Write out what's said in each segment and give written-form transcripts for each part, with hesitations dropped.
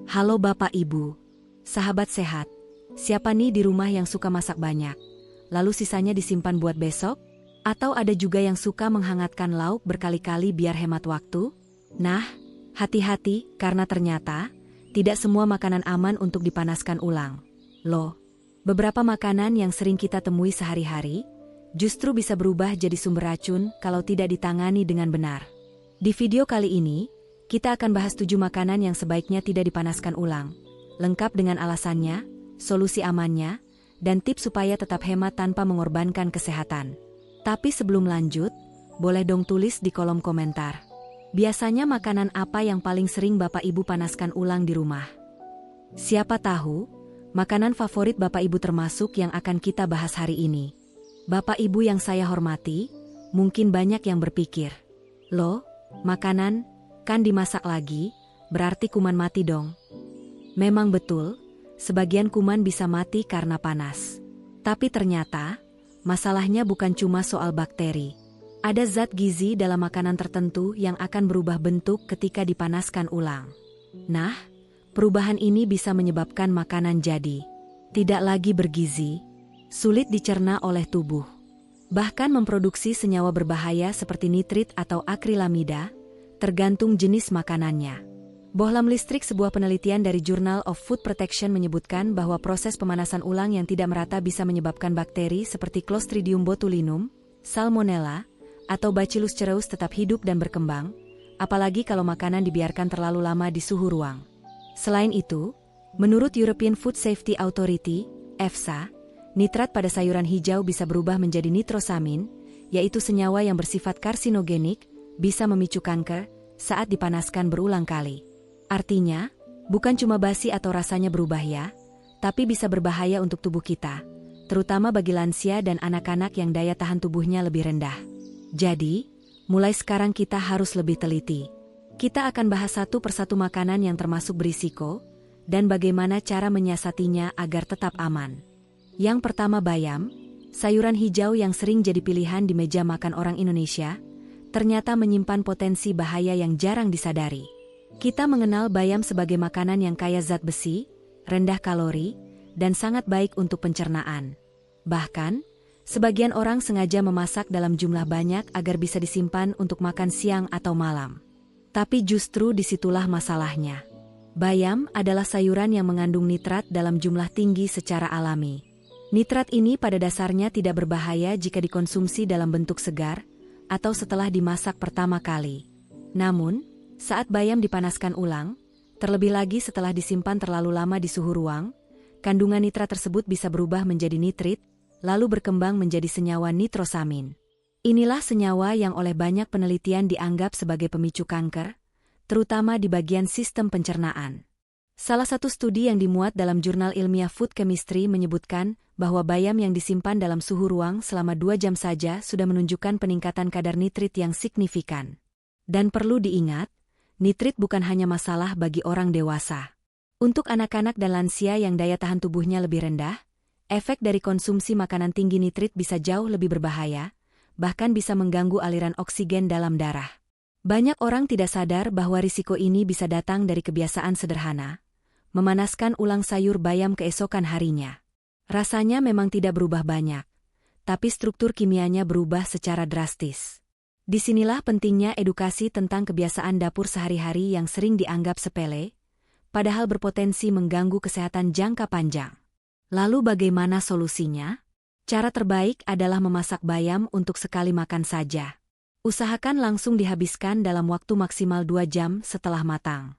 Halo Bapak Ibu, sahabat sehat. Siapa nih di rumah yang suka masak banyak, lalu sisanya disimpan buat besok? Atau ada juga yang suka menghangatkan lauk berkali-kali biar hemat waktu? Nah, hati-hati karena ternyata tidak semua makanan aman untuk dipanaskan ulang. Loh, beberapa makanan yang sering kita temui sehari-hari justru bisa berubah jadi sumber racun kalau tidak ditangani dengan benar. Di video kali ini, kita akan bahas 7 makanan yang sebaiknya tidak dipanaskan ulang, lengkap dengan alasannya, solusi amannya, dan tips supaya tetap hemat tanpa mengorbankan kesehatan. Tapi sebelum lanjut, boleh dong tulis di kolom komentar. Biasanya makanan apa yang paling sering Bapak Ibu panaskan ulang di rumah? Siapa tahu, makanan favorit Bapak Ibu termasuk yang akan kita bahas hari ini. Bapak Ibu yang saya hormati, mungkin banyak yang berpikir, loh, makanan kan dimasak lagi, berarti kuman mati dong. Memang betul, sebagian kuman bisa mati karena panas. Tapi ternyata, masalahnya bukan cuma soal bakteri. Ada zat gizi dalam makanan tertentu yang akan berubah bentuk ketika dipanaskan ulang. Nah, perubahan ini bisa menyebabkan makanan jadi tidak lagi bergizi, sulit dicerna oleh tubuh, bahkan memproduksi senyawa berbahaya seperti nitrit atau akrilamida, tergantung jenis makanannya. Bohlam listrik, sebuah penelitian dari Journal of Food Protection menyebutkan bahwa proses pemanasan ulang yang tidak merata bisa menyebabkan bakteri seperti Clostridium botulinum, Salmonella, atau Bacillus cereus tetap hidup dan berkembang, apalagi kalau makanan dibiarkan terlalu lama di suhu ruang. Selain itu, menurut European Food Safety Authority, EFSA, nitrat pada sayuran hijau bisa berubah menjadi nitrosamin, yaitu senyawa yang bersifat karsinogenik, bisa memicu kanker saat dipanaskan berulang kali. Artinya, bukan cuma basi atau rasanya berubah ya, tapi bisa berbahaya untuk tubuh kita, terutama bagi lansia dan anak-anak yang daya tahan tubuhnya lebih rendah. Jadi, mulai sekarang kita harus lebih teliti. Kita akan bahas satu persatu makanan yang termasuk berisiko, dan bagaimana cara menyiasatinya agar tetap aman. Yang pertama, bayam, sayuran hijau yang sering jadi pilihan di meja makan orang Indonesia, ternyata menyimpan potensi bahaya yang jarang disadari. Kita mengenal bayam sebagai makanan yang kaya zat besi, rendah kalori, dan sangat baik untuk pencernaan. Bahkan, sebagian orang sengaja memasak dalam jumlah banyak agar bisa disimpan untuk makan siang atau malam. Tapi justru disitulah masalahnya. Bayam adalah sayuran yang mengandung nitrat dalam jumlah tinggi secara alami. Nitrat ini pada dasarnya tidak berbahaya jika dikonsumsi dalam bentuk segar, atau setelah dimasak pertama kali. Namun, saat bayam dipanaskan ulang, terlebih lagi setelah disimpan terlalu lama di suhu ruang, kandungan nitrat tersebut bisa berubah menjadi nitrit, lalu berkembang menjadi senyawa nitrosamin. Inilah senyawa yang oleh banyak penelitian dianggap sebagai pemicu kanker, terutama di bagian sistem pencernaan. Salah satu studi yang dimuat dalam jurnal ilmiah Food Chemistry menyebutkan bahwa bayam yang disimpan dalam suhu ruang selama 2 jam saja sudah menunjukkan peningkatan kadar nitrit yang signifikan. Dan perlu diingat, nitrit bukan hanya masalah bagi orang dewasa. Untuk anak-anak dan lansia yang daya tahan tubuhnya lebih rendah, efek dari konsumsi makanan tinggi nitrit bisa jauh lebih berbahaya, bahkan bisa mengganggu aliran oksigen dalam darah. Banyak orang tidak sadar bahwa risiko ini bisa datang dari kebiasaan sederhana, memanaskan ulang sayur bayam keesokan harinya. Rasanya memang tidak berubah banyak, tapi struktur kimianya berubah secara drastis. Disinilah pentingnya edukasi tentang kebiasaan dapur sehari-hari yang sering dianggap sepele, padahal berpotensi mengganggu kesehatan jangka panjang. Lalu bagaimana solusinya? Cara terbaik adalah memasak bayam untuk sekali makan saja. Usahakan langsung dihabiskan dalam waktu maksimal 2 jam setelah matang.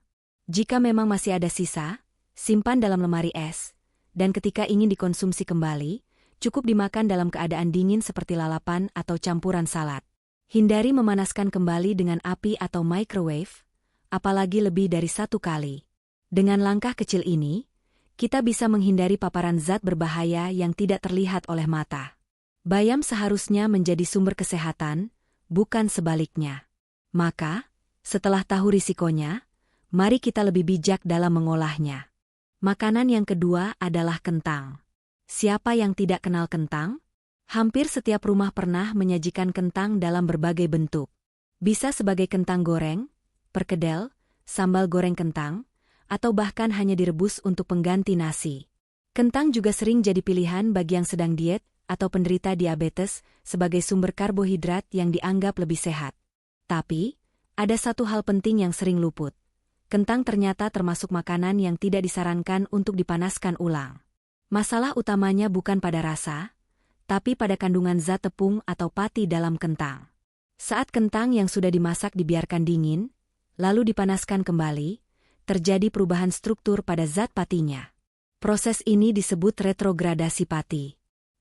Jika memang masih ada sisa, simpan dalam lemari es. Dan ketika ingin dikonsumsi kembali, cukup dimakan dalam keadaan dingin seperti lalapan atau campuran salad. Hindari memanaskan kembali dengan api atau microwave, apalagi lebih dari 1 kali. Dengan langkah kecil ini, kita bisa menghindari paparan zat berbahaya yang tidak terlihat oleh mata. Bayam seharusnya menjadi sumber kesehatan, bukan sebaliknya. Maka, setelah tahu risikonya, mari kita lebih bijak dalam mengolahnya. Makanan yang kedua adalah kentang. Siapa yang tidak kenal kentang? Hampir setiap rumah pernah menyajikan kentang dalam berbagai bentuk. Bisa sebagai kentang goreng, perkedel, sambal goreng kentang, atau bahkan hanya direbus untuk pengganti nasi. Kentang juga sering jadi pilihan bagi yang sedang diet atau penderita diabetes sebagai sumber karbohidrat yang dianggap lebih sehat. Tapi, ada satu hal penting yang sering luput. Kentang ternyata termasuk makanan yang tidak disarankan untuk dipanaskan ulang. Masalah utamanya bukan pada rasa, tapi pada kandungan zat tepung atau pati dalam kentang. Saat kentang yang sudah dimasak dibiarkan dingin, lalu dipanaskan kembali, terjadi perubahan struktur pada zat patinya. Proses ini disebut retrogradasi pati.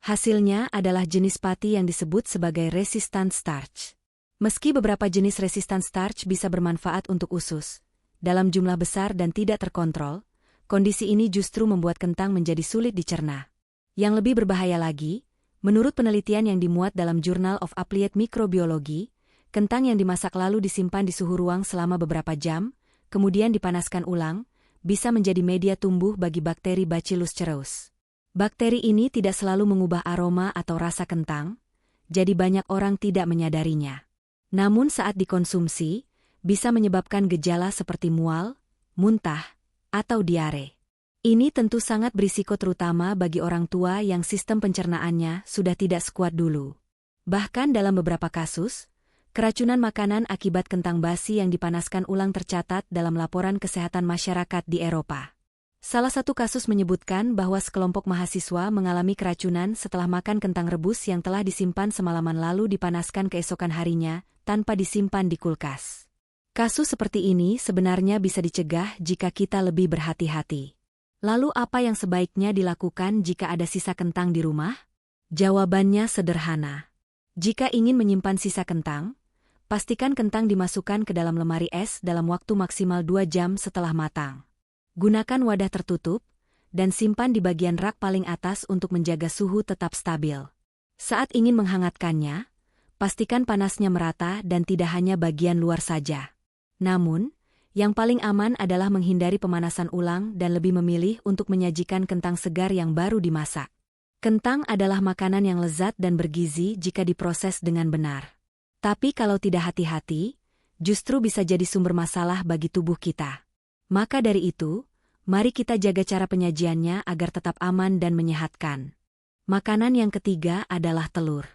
Hasilnya adalah jenis pati yang disebut sebagai resistant starch. Meski beberapa jenis resistant starch bisa bermanfaat untuk usus, dalam jumlah besar dan tidak terkontrol, kondisi ini justru membuat kentang menjadi sulit dicerna. Yang lebih berbahaya lagi, menurut penelitian yang dimuat dalam Journal of Applied Microbiology, kentang yang dimasak lalu disimpan di suhu ruang selama beberapa jam, kemudian dipanaskan ulang, bisa menjadi media tumbuh bagi bakteri Bacillus cereus. Bakteri ini tidak selalu mengubah aroma atau rasa kentang, jadi banyak orang tidak menyadarinya. Namun saat dikonsumsi, bisa menyebabkan gejala seperti mual, muntah, atau diare. Ini tentu sangat berisiko terutama bagi orang tua yang sistem pencernaannya sudah tidak sekuat dulu. Bahkan dalam beberapa kasus, keracunan makanan akibat kentang basi yang dipanaskan ulang tercatat dalam laporan kesehatan masyarakat di Eropa. Salah satu kasus menyebutkan bahwa sekelompok mahasiswa mengalami keracunan setelah makan kentang rebus yang telah disimpan semalaman lalu dipanaskan keesokan harinya, tanpa disimpan di kulkas. Kasus seperti ini sebenarnya bisa dicegah jika kita lebih berhati-hati. Lalu apa yang sebaiknya dilakukan jika ada sisa kentang di rumah? Jawabannya sederhana. Jika ingin menyimpan sisa kentang, pastikan kentang dimasukkan ke dalam lemari es dalam waktu maksimal 2 jam setelah matang. Gunakan wadah tertutup, dan simpan di bagian rak paling atas untuk menjaga suhu tetap stabil. Saat ingin menghangatkannya, pastikan panasnya merata dan tidak hanya bagian luar saja. Namun, yang paling aman adalah menghindari pemanasan ulang dan lebih memilih untuk menyajikan kentang segar yang baru dimasak. Kentang adalah makanan yang lezat dan bergizi jika diproses dengan benar. Tapi kalau tidak hati-hati, justru bisa jadi sumber masalah bagi tubuh kita. Maka dari itu, mari kita jaga cara penyajiannya agar tetap aman dan menyehatkan. Makanan yang ketiga adalah telur.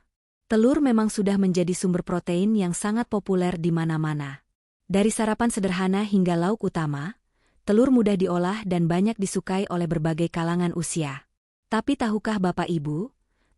Telur memang sudah menjadi sumber protein yang sangat populer di mana-mana. Dari sarapan sederhana hingga lauk utama, telur mudah diolah dan banyak disukai oleh berbagai kalangan usia. Tapi tahukah Bapak Ibu,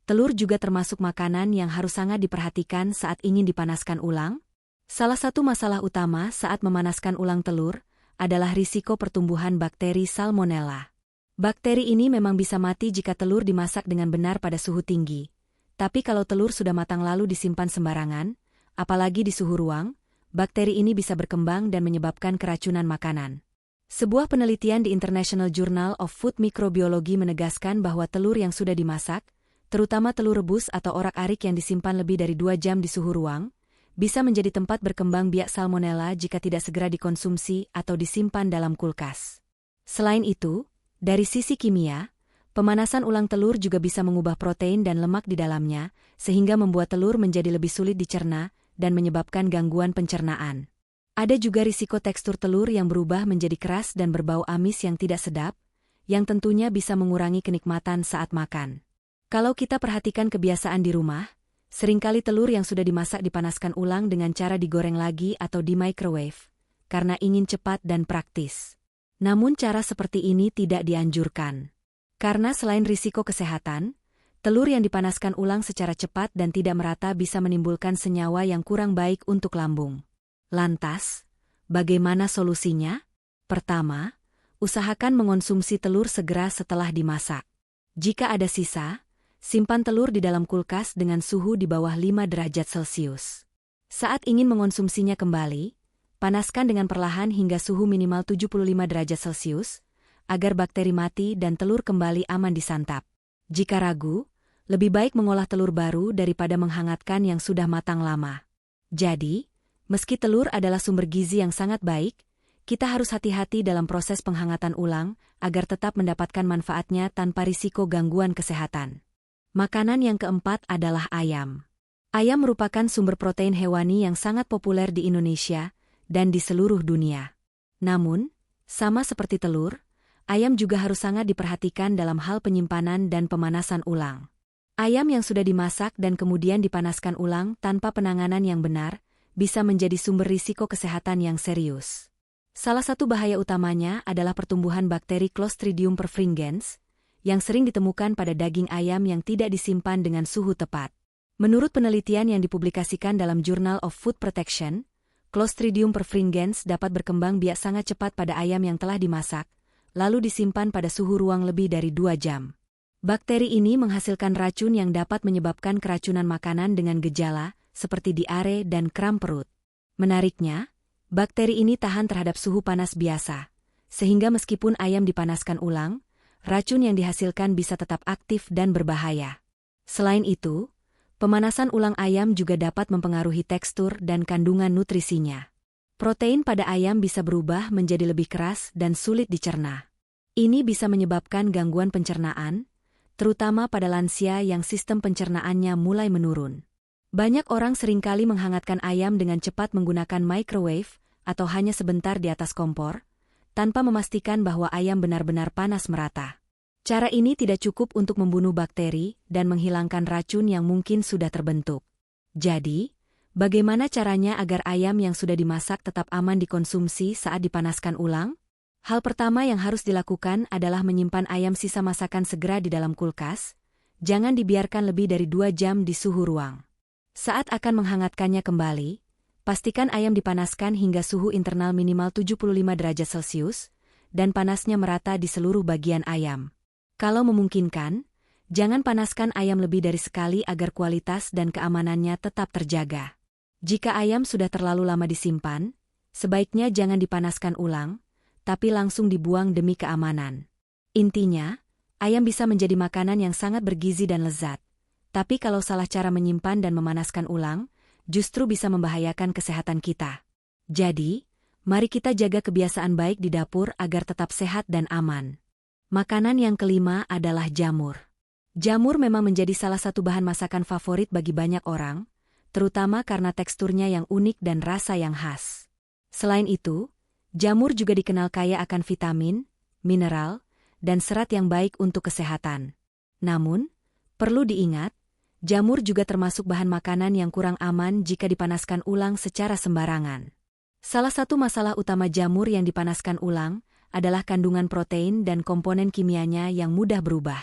telur juga termasuk makanan yang harus sangat diperhatikan saat ingin dipanaskan ulang? Salah satu masalah utama saat memanaskan ulang telur adalah risiko pertumbuhan bakteri Salmonella. Bakteri ini memang bisa mati jika telur dimasak dengan benar pada suhu tinggi. Tapi kalau telur sudah matang lalu disimpan sembarangan, apalagi di suhu ruang, bakteri ini bisa berkembang dan menyebabkan keracunan makanan. Sebuah penelitian di International Journal of Food Microbiology menegaskan bahwa telur yang sudah dimasak, terutama telur rebus atau orak-arik yang disimpan lebih dari 2 jam di suhu ruang, bisa menjadi tempat berkembang biak salmonella jika tidak segera dikonsumsi atau disimpan dalam kulkas. Selain itu, dari sisi kimia, pemanasan ulang telur juga bisa mengubah protein dan lemak di dalamnya, sehingga membuat telur menjadi lebih sulit dicerna dan menyebabkan gangguan pencernaan. Ada juga risiko tekstur telur yang berubah menjadi keras dan berbau amis yang tidak sedap, yang tentunya bisa mengurangi kenikmatan saat makan. Kalau kita perhatikan kebiasaan di rumah, seringkali telur yang sudah dimasak dipanaskan ulang dengan cara digoreng lagi atau di microwave, karena ingin cepat dan praktis. Namun cara seperti ini tidak dianjurkan. Karena selain risiko kesehatan, telur yang dipanaskan ulang secara cepat dan tidak merata bisa menimbulkan senyawa yang kurang baik untuk lambung. Lantas, bagaimana solusinya? Pertama, usahakan mengonsumsi telur segera setelah dimasak. Jika ada sisa, simpan telur di dalam kulkas dengan suhu di bawah 5 derajat Celcius. Saat ingin mengonsumsinya kembali, panaskan dengan perlahan hingga suhu minimal 75 derajat Celcius, agar bakteri mati dan telur kembali aman disantap. Jika ragu, lebih baik mengolah telur baru daripada menghangatkan yang sudah matang lama. Jadi, meski telur adalah sumber gizi yang sangat baik, kita harus hati-hati dalam proses penghangatan ulang agar tetap mendapatkan manfaatnya tanpa risiko gangguan kesehatan. Makanan yang keempat adalah ayam. Ayam merupakan sumber protein hewani yang sangat populer di Indonesia dan di seluruh dunia. Namun, Sama seperti telur, ayam juga harus sangat diperhatikan dalam hal penyimpanan dan pemanasan ulang. Ayam yang sudah dimasak dan kemudian dipanaskan ulang tanpa penanganan yang benar, bisa menjadi sumber risiko kesehatan yang serius. Salah satu bahaya utamanya adalah pertumbuhan bakteri Clostridium perfringens, yang sering ditemukan pada daging ayam yang tidak disimpan dengan suhu tepat. Menurut penelitian yang dipublikasikan dalam Journal of Food Protection, Clostridium perfringens dapat berkembang biak sangat cepat pada ayam yang telah dimasak, lalu disimpan pada suhu ruang lebih dari 2 jam. Bakteri ini menghasilkan racun yang dapat menyebabkan keracunan makanan dengan gejala, seperti diare dan kram perut. Menariknya, bakteri ini tahan terhadap suhu panas biasa, sehingga meskipun ayam dipanaskan ulang, racun yang dihasilkan bisa tetap aktif dan berbahaya. Selain itu, pemanasan ulang ayam juga dapat mempengaruhi tekstur dan kandungan nutrisinya. Protein pada ayam bisa berubah menjadi lebih keras dan sulit dicerna. Ini bisa menyebabkan gangguan pencernaan, terutama pada lansia yang sistem pencernaannya mulai menurun. Banyak orang seringkali menghangatkan ayam dengan cepat menggunakan microwave atau hanya sebentar di atas kompor, tanpa memastikan bahwa ayam benar-benar panas merata. Cara ini tidak cukup untuk membunuh bakteri dan menghilangkan racun yang mungkin sudah terbentuk. Jadi, bagaimana caranya agar ayam yang sudah dimasak tetap aman dikonsumsi saat dipanaskan ulang? Hal pertama yang harus dilakukan adalah menyimpan ayam sisa masakan segera di dalam kulkas, jangan dibiarkan lebih dari 2 jam di suhu ruang. Saat akan menghangatkannya kembali, pastikan ayam dipanaskan hingga suhu internal minimal 75 derajat Celcius, dan panasnya merata di seluruh bagian ayam. Kalau memungkinkan, jangan panaskan ayam lebih dari sekali agar kualitas dan keamanannya tetap terjaga. Jika ayam sudah terlalu lama disimpan, sebaiknya jangan dipanaskan ulang, tapi langsung dibuang demi keamanan. Intinya, ayam bisa menjadi makanan yang sangat bergizi dan lezat, tapi kalau salah cara menyimpan dan memanaskan ulang, justru bisa membahayakan kesehatan kita. Jadi, mari kita jaga kebiasaan baik di dapur agar tetap sehat dan aman. Makanan yang kelima adalah jamur. Jamur memang menjadi salah satu bahan masakan favorit bagi banyak orang, terutama karena teksturnya yang unik dan rasa yang khas. Selain itu, jamur juga dikenal kaya akan vitamin, mineral, dan serat yang baik untuk kesehatan. Namun, perlu diingat, jamur juga termasuk bahan makanan yang kurang aman jika dipanaskan ulang secara sembarangan. Salah satu masalah utama jamur yang dipanaskan ulang adalah kandungan protein dan komponen kimianya yang mudah berubah.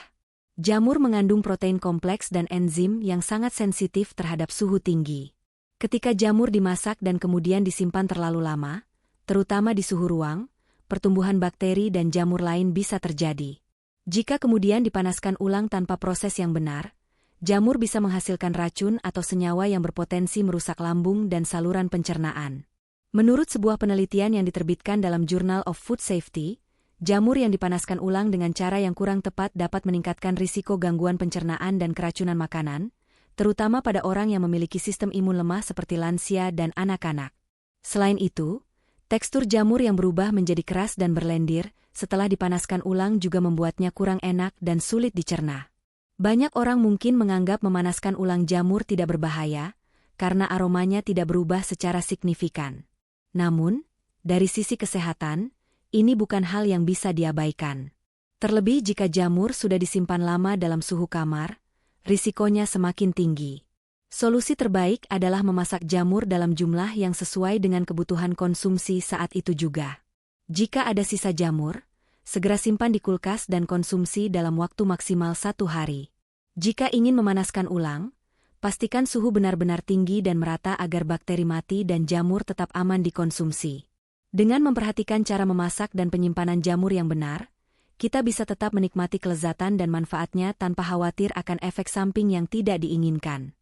Jamur mengandung protein kompleks dan enzim yang sangat sensitif terhadap suhu tinggi. Ketika jamur dimasak dan kemudian disimpan terlalu lama, terutama di suhu ruang, pertumbuhan bakteri dan jamur lain bisa terjadi. Jika kemudian dipanaskan ulang tanpa proses yang benar, jamur bisa menghasilkan racun atau senyawa yang berpotensi merusak lambung dan saluran pencernaan. Menurut sebuah penelitian yang diterbitkan dalam Journal of Food Safety, jamur yang dipanaskan ulang dengan cara yang kurang tepat dapat meningkatkan risiko gangguan pencernaan dan keracunan makanan, terutama pada orang yang memiliki sistem imun lemah seperti lansia dan anak-anak. Selain itu, tekstur jamur yang berubah menjadi keras dan berlendir setelah dipanaskan ulang juga membuatnya kurang enak dan sulit dicerna. Banyak orang mungkin menganggap memanaskan ulang jamur tidak berbahaya, karena aromanya tidak berubah secara signifikan. Namun, dari sisi kesehatan, ini bukan hal yang bisa diabaikan. Terlebih jika jamur sudah disimpan lama dalam suhu kamar, risikonya semakin tinggi. Solusi terbaik adalah memasak jamur dalam jumlah yang sesuai dengan kebutuhan konsumsi saat itu juga. Jika ada sisa jamur, segera simpan di kulkas dan konsumsi dalam waktu maksimal 1 hari. Jika ingin memanaskan ulang, pastikan suhu benar-benar tinggi dan merata agar bakteri mati dan jamur tetap aman dikonsumsi. Dengan memperhatikan cara memasak dan penyimpanan jamur yang benar, kita bisa tetap menikmati kelezatan dan manfaatnya tanpa khawatir akan efek samping yang tidak diinginkan.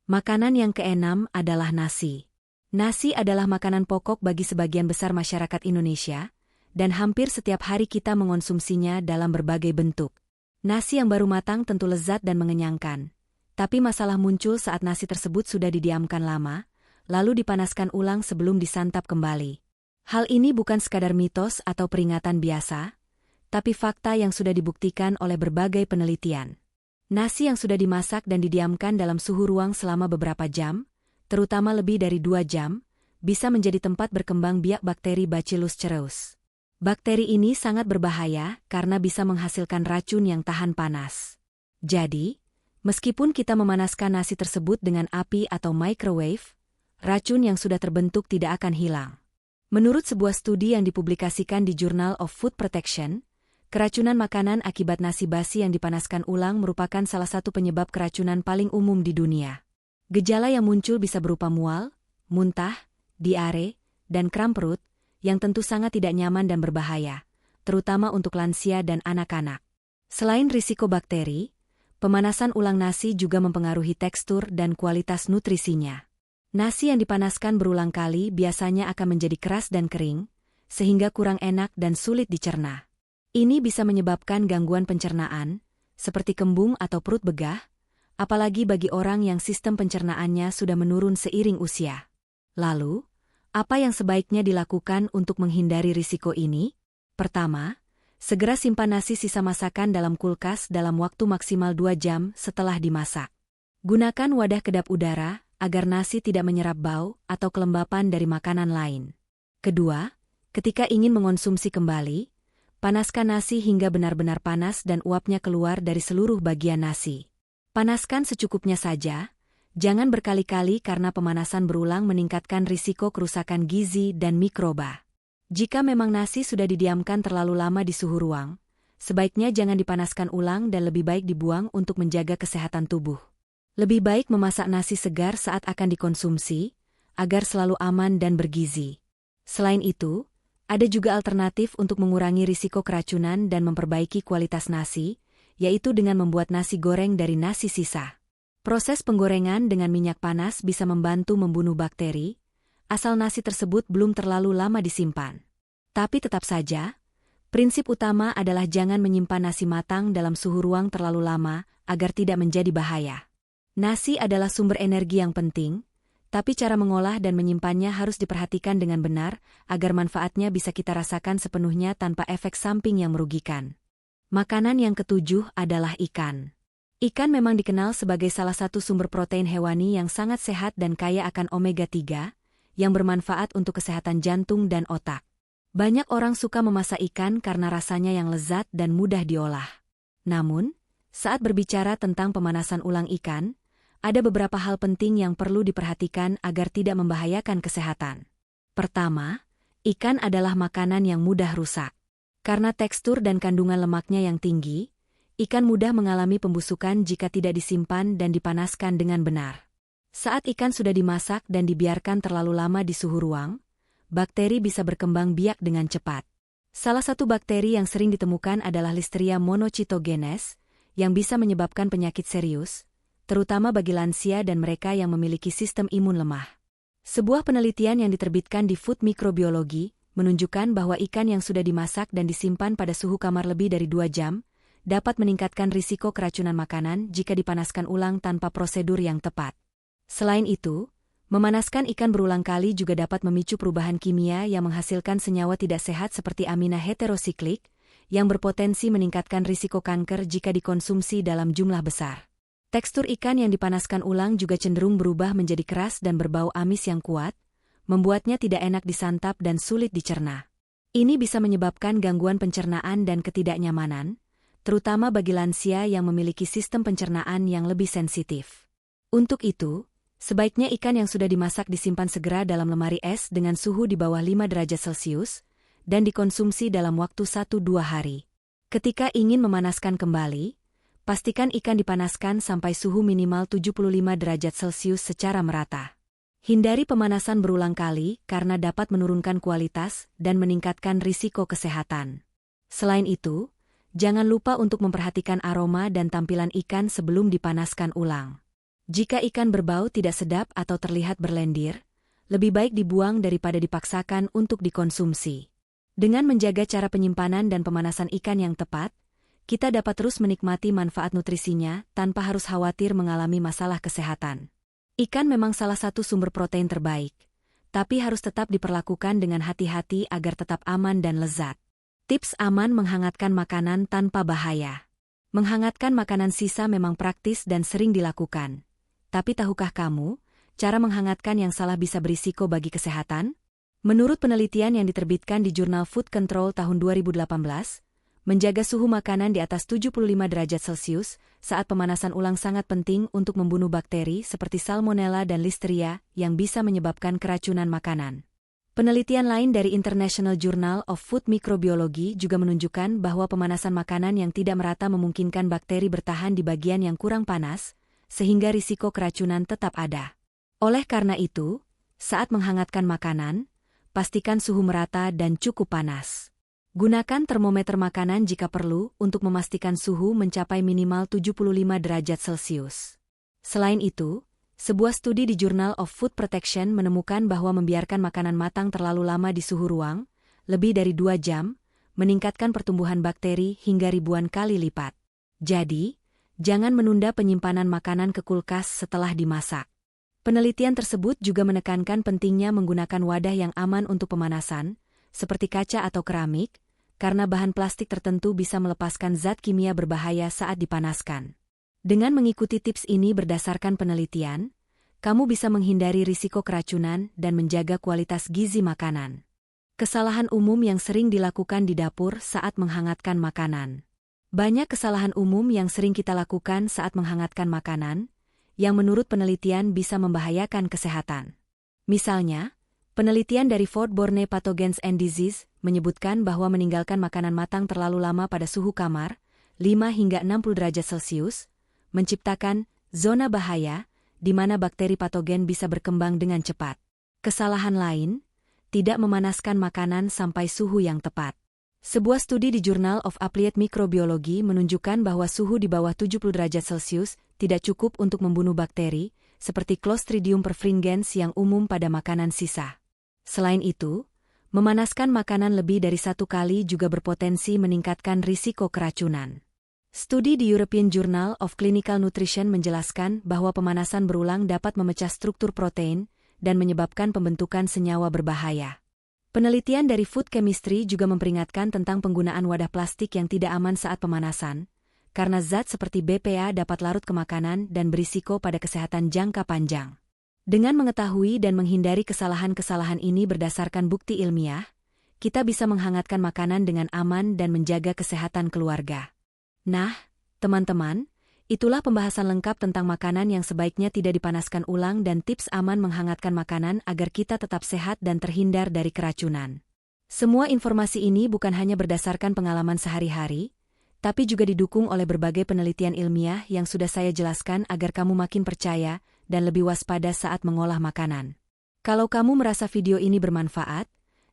Makanan yang keenam adalah nasi. Nasi adalah makanan pokok bagi sebagian besar masyarakat Indonesia, dan hampir setiap hari kita mengonsumsinya dalam berbagai bentuk. Nasi yang baru matang tentu lezat dan mengenyangkan. Tapi masalah muncul saat nasi tersebut sudah didiamkan lama, lalu dipanaskan ulang sebelum disantap kembali. Hal ini bukan sekadar mitos atau peringatan biasa, tapi fakta yang sudah dibuktikan oleh berbagai penelitian. Nasi yang sudah dimasak dan didiamkan dalam suhu ruang selama beberapa jam, terutama lebih dari 2 jam, bisa menjadi tempat berkembang biak bakteri Bacillus cereus. Bakteri ini sangat berbahaya karena bisa menghasilkan racun yang tahan panas. Jadi, meskipun kita memanaskan nasi tersebut dengan api atau microwave, racun yang sudah terbentuk tidak akan hilang. Menurut sebuah studi yang dipublikasikan di Journal of Food Protection, keracunan makanan akibat nasi basi yang dipanaskan ulang merupakan salah satu penyebab keracunan paling umum di dunia. Gejala yang muncul bisa berupa mual, muntah, diare, dan kram perut, yang tentu sangat tidak nyaman dan berbahaya, terutama untuk lansia dan anak-anak. Selain risiko bakteri, pemanasan ulang nasi juga mempengaruhi tekstur dan kualitas nutrisinya. Nasi yang dipanaskan berulang kali biasanya akan menjadi keras dan kering, sehingga kurang enak dan sulit dicerna. Ini bisa menyebabkan gangguan pencernaan, seperti kembung atau perut begah, apalagi bagi orang yang sistem pencernaannya sudah menurun seiring usia. Lalu, apa yang sebaiknya dilakukan untuk menghindari risiko ini? Pertama, segera simpan nasi sisa masakan dalam kulkas dalam waktu maksimal 2 jam setelah dimasak. Gunakan wadah kedap udara agar nasi tidak menyerap bau atau kelembapan dari makanan lain. Kedua, ketika ingin mengonsumsi kembali, panaskan nasi hingga benar-benar panas dan uapnya keluar dari seluruh bagian nasi. Panaskan secukupnya saja. Jangan berkali-kali karena pemanasan berulang meningkatkan risiko kerusakan gizi dan mikroba. Jika memang nasi sudah didiamkan terlalu lama di suhu ruang, sebaiknya jangan dipanaskan ulang dan lebih baik dibuang untuk menjaga kesehatan tubuh. Lebih baik memasak nasi segar saat akan dikonsumsi, agar selalu aman dan bergizi. Selain itu, ada juga alternatif untuk mengurangi risiko keracunan dan memperbaiki kualitas nasi, yaitu dengan membuat nasi goreng dari nasi sisa. Proses penggorengan dengan minyak panas bisa membantu membunuh bakteri, asal nasi tersebut belum terlalu lama disimpan. Tapi tetap saja, prinsip utama adalah jangan menyimpan nasi matang dalam suhu ruang terlalu lama agar tidak menjadi bahaya. Nasi adalah sumber energi yang penting, tapi cara mengolah dan menyimpannya harus diperhatikan dengan benar agar manfaatnya bisa kita rasakan sepenuhnya tanpa efek samping yang merugikan. Makanan yang ketujuh adalah ikan. Ikan memang dikenal sebagai salah satu sumber protein hewani yang sangat sehat dan kaya akan omega-3, yang bermanfaat untuk kesehatan jantung dan otak. Banyak orang suka memasak ikan karena rasanya yang lezat dan mudah diolah. Namun, saat berbicara tentang pemanasan ulang ikan, ada beberapa hal penting yang perlu diperhatikan agar tidak membahayakan kesehatan. Pertama, ikan adalah makanan yang mudah rusak. Karena tekstur dan kandungan lemaknya yang tinggi, ikan mudah mengalami pembusukan jika tidak disimpan dan dipanaskan dengan benar. Saat ikan sudah dimasak dan dibiarkan terlalu lama di suhu ruang, bakteri bisa berkembang biak dengan cepat. Salah satu bakteri yang sering ditemukan adalah Listeria monocytogenes, yang bisa menyebabkan penyakit serius, terutama bagi lansia dan mereka yang memiliki sistem imun lemah. Sebuah penelitian yang diterbitkan di Food Microbiology menunjukkan bahwa ikan yang sudah dimasak dan disimpan pada suhu kamar lebih dari 2 jam, dapat meningkatkan risiko keracunan makanan jika dipanaskan ulang tanpa prosedur yang tepat. Selain itu, memanaskan ikan berulang kali juga dapat memicu perubahan kimia yang menghasilkan senyawa tidak sehat seperti amina heterosiklik, yang berpotensi meningkatkan risiko kanker jika dikonsumsi dalam jumlah besar. Tekstur ikan yang dipanaskan ulang juga cenderung berubah menjadi keras dan berbau amis yang kuat, membuatnya tidak enak disantap dan sulit dicerna. Ini bisa menyebabkan gangguan pencernaan dan ketidaknyamanan, terutama bagi lansia yang memiliki sistem pencernaan yang lebih sensitif. Untuk itu, sebaiknya ikan yang sudah dimasak disimpan segera dalam lemari es dengan suhu di bawah 5 derajat Celcius, dan dikonsumsi dalam waktu 1-2 hari. Ketika ingin memanaskan kembali, pastikan ikan dipanaskan sampai suhu minimal 75 derajat Celcius secara merata. Hindari pemanasan berulang kali karena dapat menurunkan kualitas dan meningkatkan risiko kesehatan. Selain itu, jangan lupa untuk memperhatikan aroma dan tampilan ikan sebelum dipanaskan ulang. Jika ikan berbau tidak sedap atau terlihat berlendir, lebih baik dibuang daripada dipaksakan untuk dikonsumsi. Dengan menjaga cara penyimpanan dan pemanasan ikan yang tepat, kita dapat terus menikmati manfaat nutrisinya tanpa harus khawatir mengalami masalah kesehatan. Ikan memang salah satu sumber protein terbaik, tapi harus tetap diperlakukan dengan hati-hati agar tetap aman dan lezat. Tips aman menghangatkan makanan tanpa bahaya. Menghangatkan makanan sisa memang praktis dan sering dilakukan. Tapi tahukah kamu, cara menghangatkan yang salah bisa berisiko bagi kesehatan? Menurut penelitian yang diterbitkan di jurnal Food Control tahun 2018, menjaga suhu makanan di atas 75 derajat Celcius saat pemanasan ulang sangat penting untuk membunuh bakteri seperti Salmonella dan Listeria yang bisa menyebabkan keracunan makanan. Penelitian lain dari International Journal of Food Microbiology juga menunjukkan bahwa pemanasan makanan yang tidak merata memungkinkan bakteri bertahan di bagian yang kurang panas, sehingga risiko keracunan tetap ada. Oleh karena itu, saat menghangatkan makanan, pastikan suhu merata dan cukup panas. Gunakan termometer makanan jika perlu untuk memastikan suhu mencapai minimal 75 derajat Celcius. Selain itu, sebuah studi di Journal of Food Protection menemukan bahwa membiarkan makanan matang terlalu lama di suhu ruang, lebih dari 2 jam, meningkatkan pertumbuhan bakteri hingga ribuan kali lipat. Jadi, jangan menunda penyimpanan makanan ke kulkas setelah dimasak. Penelitian tersebut juga menekankan pentingnya menggunakan wadah yang aman untuk pemanasan, seperti kaca atau keramik, karena bahan plastik tertentu bisa melepaskan zat kimia berbahaya saat dipanaskan. Dengan mengikuti tips ini berdasarkan penelitian, kamu bisa menghindari risiko keracunan dan menjaga kualitas gizi makanan. Kesalahan umum yang sering dilakukan di dapur saat menghangatkan makanan. Banyak kesalahan umum yang sering kita lakukan saat menghangatkan makanan, yang menurut penelitian bisa membahayakan kesehatan. Misalnya, penelitian dari Foodborne Pathogens and Disease menyebutkan bahwa meninggalkan makanan matang terlalu lama pada suhu kamar, 5 hingga 60 derajat Celcius, menciptakan zona bahaya di mana bakteri patogen bisa berkembang dengan cepat. Kesalahan lain, tidak memanaskan makanan sampai suhu yang tepat. Sebuah studi di Journal of Applied Microbiology menunjukkan bahwa suhu di bawah 70 derajat Celcius tidak cukup untuk membunuh bakteri, seperti Clostridium perfringens yang umum pada makanan sisa. Selain itu, memanaskan makanan lebih dari 1 kali juga berpotensi meningkatkan risiko keracunan. Studi di European Journal of Clinical Nutrition menjelaskan bahwa pemanasan berulang dapat memecah struktur protein dan menyebabkan pembentukan senyawa berbahaya. Penelitian dari Food Chemistry juga memperingatkan tentang penggunaan wadah plastik yang tidak aman saat pemanasan, karena zat seperti BPA dapat larut ke makanan dan berisiko pada kesehatan jangka panjang. Dengan mengetahui dan menghindari kesalahan-kesalahan ini berdasarkan bukti ilmiah, kita bisa menghangatkan makanan dengan aman dan menjaga kesehatan keluarga. Nah, teman-teman, itulah pembahasan lengkap tentang makanan yang sebaiknya tidak dipanaskan ulang dan tips aman menghangatkan makanan agar kita tetap sehat dan terhindar dari keracunan. Semua informasi ini bukan hanya berdasarkan pengalaman sehari-hari, tapi juga didukung oleh berbagai penelitian ilmiah yang sudah saya jelaskan agar kamu makin percaya dan lebih waspada saat mengolah makanan. Kalau kamu merasa video ini bermanfaat,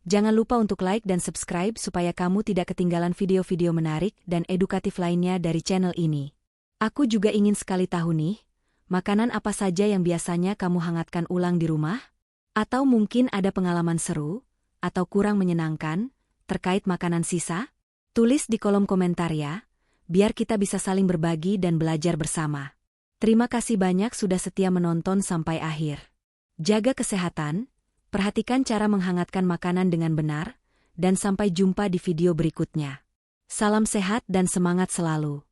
jangan lupa untuk like dan subscribe supaya kamu tidak ketinggalan video-video menarik dan edukatif lainnya dari channel ini. Aku juga ingin sekali tahu nih, makanan apa saja yang biasanya kamu hangatkan ulang di rumah? Atau mungkin ada pengalaman seru, atau kurang menyenangkan, terkait makanan sisa? Tulis di kolom komentar ya, biar kita bisa saling berbagi dan belajar bersama. Terima kasih banyak sudah setia menonton sampai akhir. Jaga kesehatan, perhatikan cara menghangatkan makanan dengan benar, dan sampai jumpa di video berikutnya. Salam sehat dan semangat selalu.